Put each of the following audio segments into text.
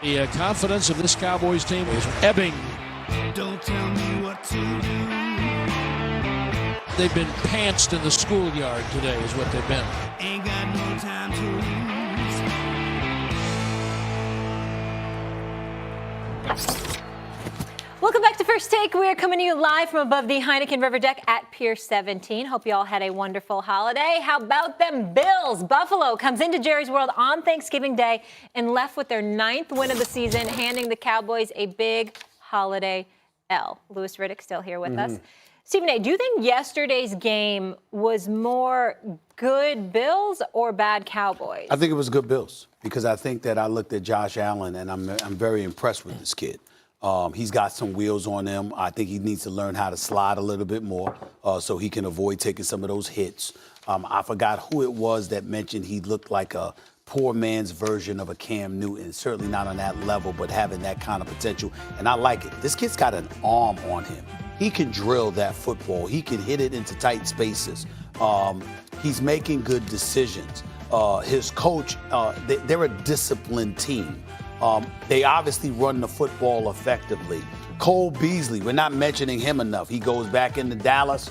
The confidence of this Cowboys team is ebbing. Don't tell me what to do. They've been pantsed in the schoolyard today is what they've been. Ain't got no time to lose. Welcome back to First Take. We are coming to you live from above the Heineken River Deck at Pier 17. Hope you all had a wonderful holiday. How about them Bills? Buffalo comes into Jerry's World on Thanksgiving Day and left with their 9th win of the season, handing the Cowboys a big holiday L. Louis Riddick still here with us. Stephen A., do you think yesterday's game was more good Bills or bad Cowboys? I think it was good Bills because I think that I looked at Josh Allen and I'm very impressed with this kid. He's got some wheels on him. I think he needs to learn how to slide a little bit more so he can avoid taking some of those hits. I forgot who it was that mentioned he looked like a poor man's version of a Cam Newton. Certainly not on that level, but having that kind of potential. And I like it. This kid's got an arm on him. He can drill that football. He can hit it into tight spaces. He's making good decisions. His coach, they're a disciplined team. They obviously run the football effectively. Cole Beasley, we're not mentioning him enough. He goes back into Dallas.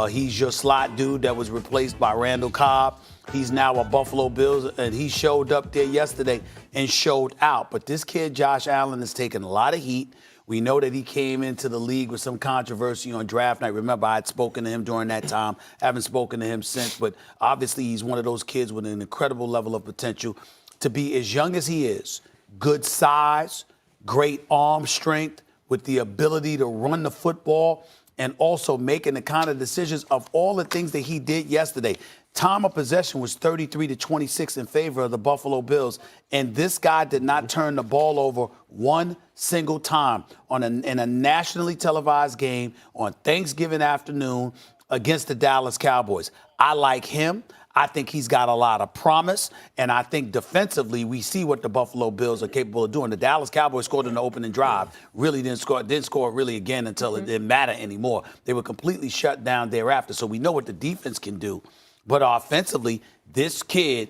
He's your slot dude that was replaced by Randall Cobb. He's now a Buffalo Bills, and he showed up there yesterday and showed out. But this kid, Josh Allen, has taken a lot of heat. We know that he came into the league with some controversy on draft night. Remember, I had spoken to him during that time. I haven't spoken to him since, but obviously he's one of those kids with an incredible level of potential to be as young as he is. Good size, great arm strength with the ability to run the football and also making the kind of decisions of all the things that he did yesterday. Time of possession was 33-26 in favor of the Buffalo Bills, and this guy did not turn the ball over one single time in a nationally televised game on Thanksgiving afternoon against the Dallas Cowboys. I like him. I think he's got a lot of promise, and I think defensively we see what the Buffalo Bills are capable of doing. The Dallas Cowboys scored in the opening drive, really didn't score really again until it didn't matter anymore. They were completely shut down thereafter, so we know what the defense can do. But offensively, this kid,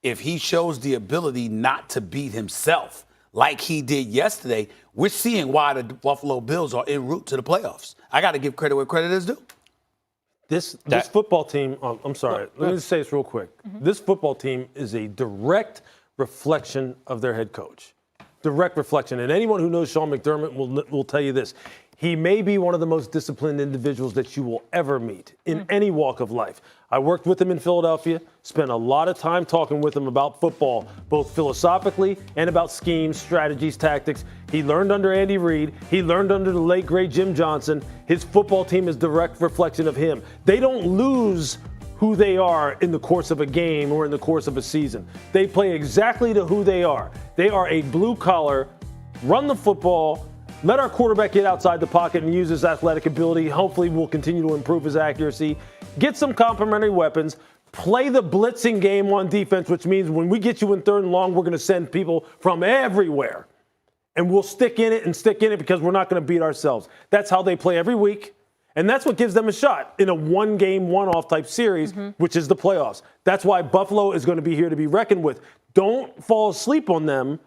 if he shows the ability not to beat himself like he did yesterday, we're seeing why the Buffalo Bills are en route to the playoffs. I got to give credit where credit is due. This football team, I'm sorry, let me just say this real quick. This football team is a direct reflection of their head coach. Direct reflection. And anyone who knows Sean McDermott will tell you this. He may be one of the most disciplined individuals that you will ever meet in any walk of life. I worked with him in Philadelphia, spent a lot of time talking with him about football, both philosophically and about schemes, strategies, tactics. He learned under Andy Reid. He learned under the late, great Jim Johnson. His football team is direct reflection of him. They don't lose who they are in the course of a game or in the course of a season. They play exactly to who they are. They are a blue-collar, run the football, let our quarterback get outside the pocket and use his athletic ability. Hopefully we'll continue to improve his accuracy. Get some complementary weapons. Play the blitzing game on defense, which means when we get you in third and long, we're going to send people from everywhere. And we'll stick in it because we're not going to beat ourselves. That's how they play every week. And that's what gives them a shot in a one-game, one-off type series, which is the playoffs. That's why Buffalo is going to be here to be reckoned with. Don't fall asleep on them,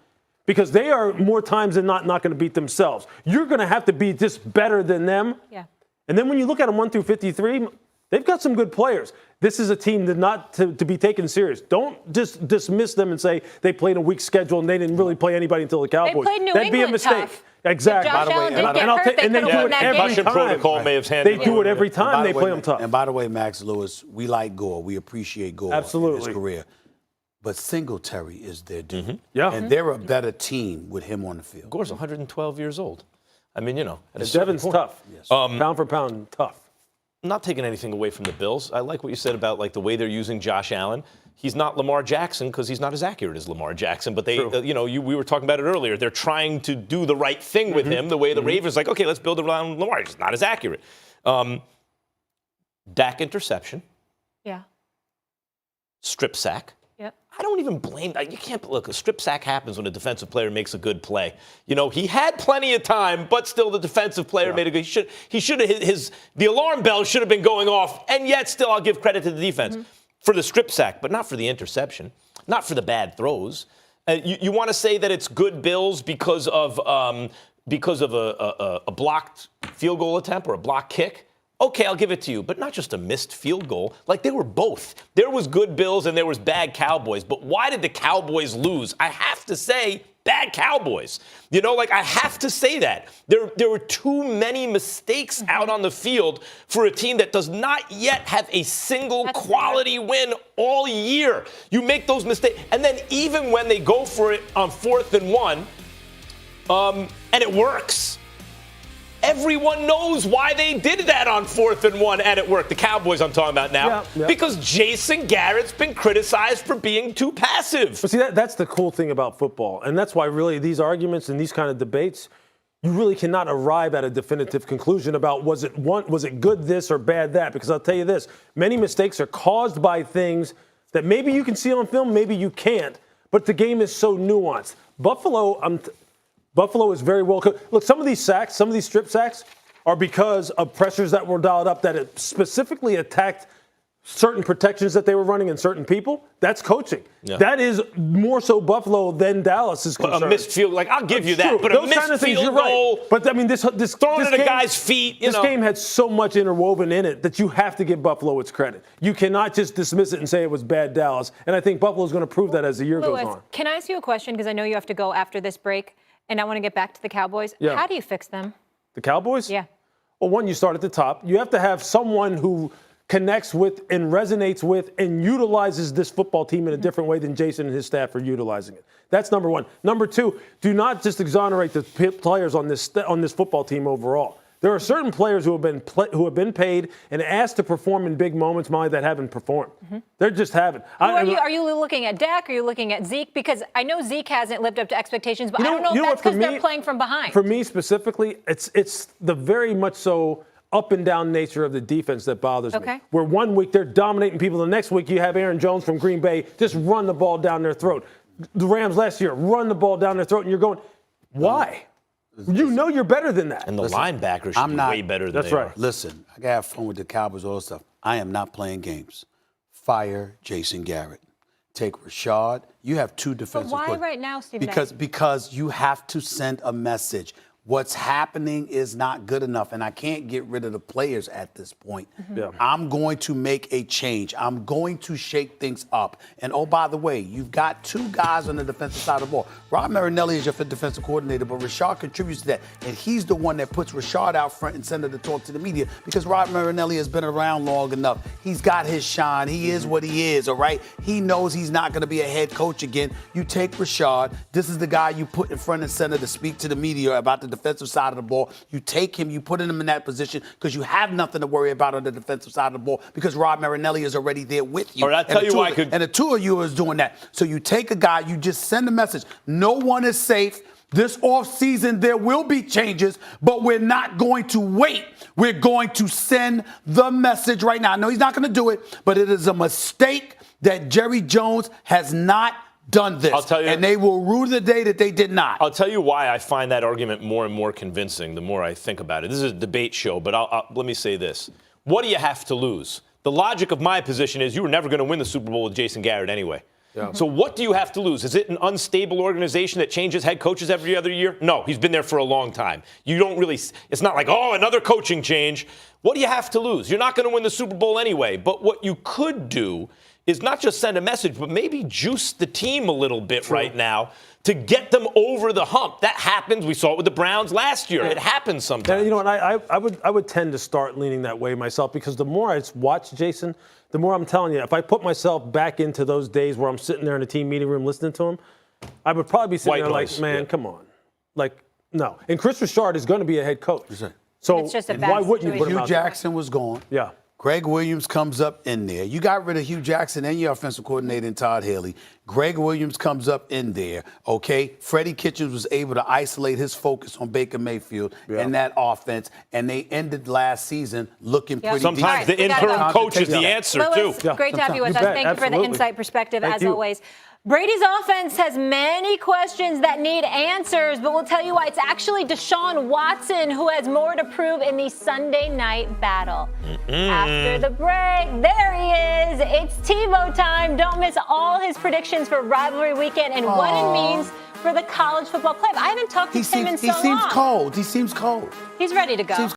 because they are more times than not going to beat themselves. You're going to have to be just better than them. Yeah. And then when you look at them 1 through 53, they've got some good players. This is a team that not to be taken serious. Don't just dismiss them and say they played a weak schedule and they didn't really play anybody until the Cowboys. They played New That'd England be a mistake. Tough. Exactly. Josh Allen did get hurt, they and they could've do won it that every game. Russian time. protocol may have handled They do it every time they play them tough. And by the way, Max Lewis, we like Gore. We appreciate Gore Absolutely. in his career. But Singletary is their dude. Yeah. And they're a better team with him on the field. Gore's 112 years old. I mean, at a certain Devin's point. tough. Yes. Pound for pound, tough. Not taking anything away from the Bills. I like what you said about the way they're using Josh Allen. He's not Lamar Jackson because he's not as accurate as Lamar Jackson. But they, we were talking about it earlier. They're trying to do the right thing with him. The way the Ravens okay, let's build around Lamar. He's not as accurate. Dak interception. Yeah. Strip sack. Yep. I don't even blame that. You can't look. A strip sack happens when a defensive player makes a good play. He had plenty of time, but still the defensive player made a good. He should have the alarm bell should have been going off, and yet still I'll give credit to the defense for the strip sack, but not for the interception, not for the bad throws. You want to say that it's good Bills because of a blocked field goal attempt or a blocked kick? Okay, I'll give it to you, but not just a missed field goal. Like, they were both. There was good Bills and there was bad Cowboys. But why did the Cowboys lose? I have to say, bad Cowboys. I have to say that. There were too many mistakes out on the field for a team that does not yet have a single quality win all year. You make those mistakes. And then even when they go for it on 4th and 1, and it works, everyone knows why they did that on 4th and 1, and it worked. The Cowboys I'm talking about now. Yeah. Because Jason Garrett's been criticized for being too passive. But see, that's the cool thing about football. And that's why really these arguments and these kind of debates, you really cannot arrive at a definitive conclusion about was it good this or bad that? Because I'll tell you this, many mistakes are caused by things that maybe you can see on film, maybe you can't. But the game is so nuanced. Buffalo is very well coached. Look, some of these strip sacks are because of pressures that were dialed up that it specifically attacked certain protections that they were running and certain people. That's coaching. Yeah. That is more so Buffalo than Dallas is concerned. A missed field, I'll give you that. True. But those a missed kind of things, field you're goal, right. But I mean, this throwing at a guy's feet. This game had so much interwoven in it that you have to give Buffalo its credit. You cannot just dismiss it and say it was bad Dallas. And I think Buffalo's going to prove that as the year goes on. Can I ask you a question? Because I know you have to go after this break. And I want to get back to the Cowboys. Yeah. How do you fix them? The Cowboys? Yeah. Well, one, you start at the top. You have to have someone who connects with and resonates with and utilizes this football team in a different way than Jason and his staff are utilizing it. That's number one. Number two, do not just exonerate the players on this football team overall. There are certain players who have been paid and asked to perform in big moments, Molly, that haven't performed. They just haven't. Are you looking at Dak? Are you looking at Zeke? Because I know Zeke hasn't lived up to expectations, but I don't know if that's because they're playing from behind. For me specifically, it's the very much so up and down nature of the defense that bothers me. Where 1 week they're dominating people, the next week you have Aaron Jones from Green Bay just run the ball down their throat. The Rams last year run the ball down their throat, and you're going, why? You know you're better than that. And the linebackers should be way better than that's they right. are. Listen, I got to have fun with the Cowboys, all that stuff. I am not playing games. Fire Jason Garrett. Take Rashad. You have two defensive But why right now, Stephen? Because you have to send a message. What's happening is not good enough, and I can't get rid of the players at this point. I'm going to make a change. I'm going to shake things up. And, oh, by the way, you've got two guys on the defensive side of the ball. Rob Marinelli is your defensive coordinator, but Rashad contributes to that. And he's the one that puts Rashad out front and center to talk to the media because Rob Marinelli has been around long enough. He's got his shine. He is what he is, all right? He knows he's not going to be a head coach again. You take Rashad. This is the guy you put in front and center to speak to the media about the defensive side of the ball. You take him, you put him in that position because you have nothing to worry about on the defensive side of the ball because Rob Marinelli is already there with you. All right, I'll tell you why. And the two of you is doing that. So you take a guy, you just send a message. No one is safe. This offseason, there will be changes, but we're not going to wait. We're going to send the message right now. I know he's not going to do it, but it is a mistake that Jerry Jones has not done this. I'll tell you, and they will rue the day that they did not. I'll tell you why I find that argument more and more convincing the more I think about it. This is a debate show, but let me say this. What do you have to lose? The logic of my position is you were never going to win the Super Bowl with Jason Garrett anyway. Yeah. So what do you have to lose? Is it an unstable organization that changes head coaches every other year? No, he's been there for a long time. You don't really, it's not like, oh, another coaching change. What do you have to lose? You're not going to win the Super Bowl anyway. But what you could do is not just send a message, but maybe juice the team a little bit right now to get them over the hump. That happens. We saw it with the Browns last year. It happens sometimes. And you know what? I would tend to start leaning that way myself because the more I watch Jason, the more I'm telling you, if I put myself back into those days where I'm sitting there in a team meeting room listening to him, I would probably be sitting there like, man, come on. Like, no. And Chris Richard is going to be a head coach. So it's just a bad why wouldn't you put him Hugh out there? Jackson was gone. Yeah. Greg Williams comes up in there. You got rid of Hugh Jackson and your offensive coordinator and Todd Haley. Greg Williams comes up in there, okay? Freddie Kitchens was able to isolate his focus on Baker Mayfield and that offense, and they ended last season looking pretty Sometimes decent. the interim coach is the answer, Louis, too. great to have you with us. bet. Thank you for the Absolutely. insight perspective, Thank as you. always. Brady's offense has many questions that need answers, but we'll tell you why. It's actually Deshaun Watson who has more to prove in the Sunday night battle. After the break, there he is. It's TiVo time. Don't miss all his predictions for rivalry weekend and what it means for the college football playoff. I haven't talked to Tim in so long. He seems cold. He seems cold. He's ready to go.